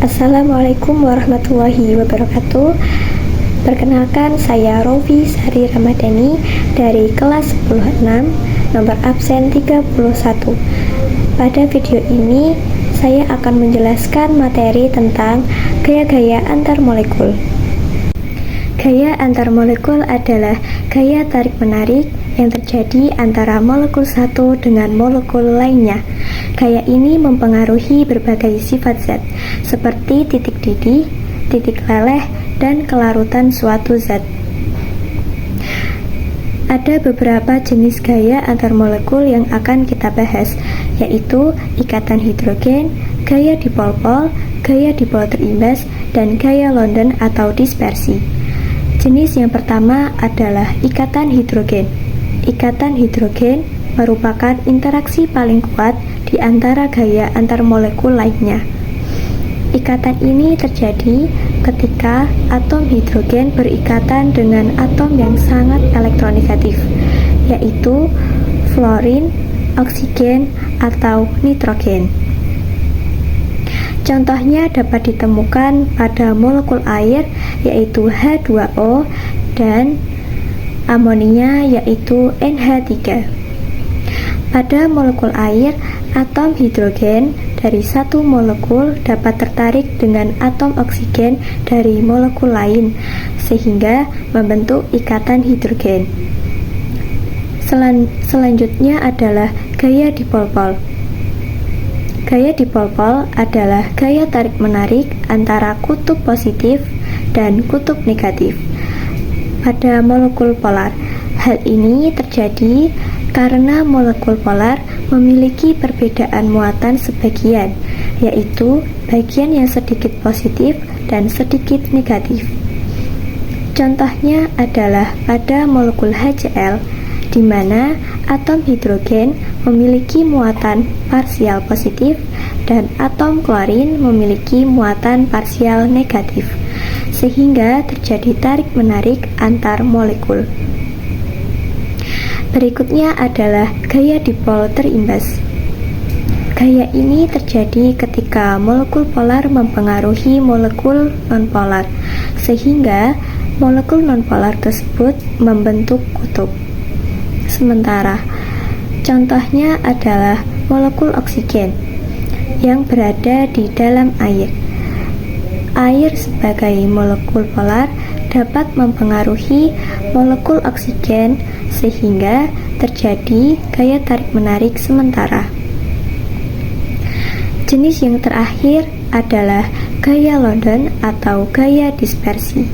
Assalamualaikum warahmatullahi wabarakatuh. Perkenalkan, saya Rofi Sari Ramadhani dari kelas 10-6, nomor absen 31. Pada video ini, saya akan menjelaskan materi tentang gaya-gaya antar molekul. Gaya antar molekul adalah gaya tarik-menarik yang terjadi antara molekul satu dengan molekul lainnya. Gaya ini mempengaruhi berbagai sifat zat, seperti titik didih, titik leleh, dan kelarutan suatu zat. Ada beberapa jenis gaya antar molekul yang akan kita bahas, yaitu ikatan hidrogen, gaya dipol-pol, gaya dipol terimbas, dan gaya London atau dispersi. Jenis yang pertama adalah ikatan hidrogen. Ikatan hidrogen merupakan interaksi paling kuat di antara gaya antar molekul lainnya. Ikatan ini terjadi ketika atom hidrogen berikatan dengan atom yang sangat elektronegatif, yaitu fluorin, oksigen, atau nitrogen. Contohnya dapat ditemukan pada molekul air, yaitu H2O, dan amonia, yaitu NH3. Pada molekul air, atom hidrogen dari satu molekul dapat tertarik dengan atom oksigen dari molekul lain, sehingga membentuk ikatan hidrogen. Selanjutnya adalah gaya dipol-pol. Gaya dipol-pol adalah gaya tarik-menarik antara kutub positif dan kutub negatif pada molekul polar. Hal ini terjadi karena molekul polar memiliki perbedaan muatan sebagian, yaitu bagian yang sedikit positif dan sedikit negatif. Contohnya adalah pada molekul HCl, di mana atom hidrogen memiliki muatan parsial positif dan atom klorin memiliki muatan parsial negatif, sehingga terjadi tarik-menarik antar molekul. Berikutnya adalah gaya dipol terimbas. Gaya ini terjadi ketika molekul polar mempengaruhi molekul nonpolar, sehingga molekul nonpolar tersebut membentuk kutub. Sementara contohnya adalah molekul oksigen yang berada di dalam air. Air sebagai molekul polar dapat mempengaruhi molekul oksigen sehingga terjadi gaya tarik-menarik sementara. Jenis yang terakhir adalah gaya London atau gaya dispersi.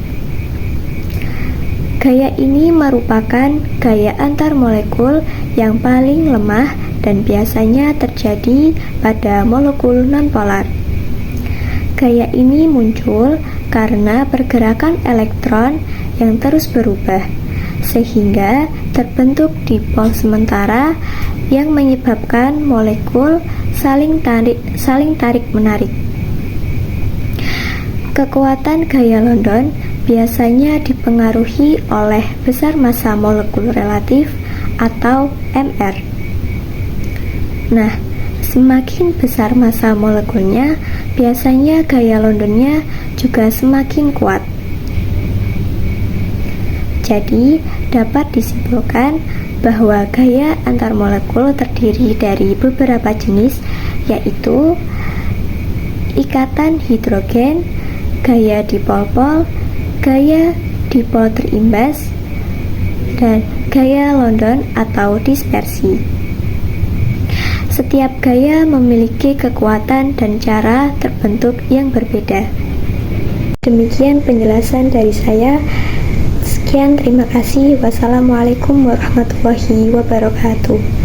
Gaya ini merupakan gaya antar molekul yang paling lemah dan biasanya terjadi pada molekul nonpolar. Gaya ini muncul karena pergerakan elektron yang terus berubah, sehingga terbentuk dipol sementara yang menyebabkan molekul saling tarik-menarik. Kekuatan gaya London biasanya dipengaruhi oleh besar massa molekul relatif atau MR. Nah, semakin besar massa molekulnya, biasanya gaya Londonnya juga semakin kuat. Jadi, dapat disimpulkan bahwa gaya antar molekul terdiri dari beberapa jenis, yaitu ikatan hidrogen, gaya dipol-pol, gaya dipol terimbas, dan gaya London atau dispersi. Setiap gaya memiliki kekuatan dan cara terbentuk yang berbeda. Demikian penjelasan dari saya. Sekian, terima kasih. Wassalamualaikum warahmatullahi wabarakatuh.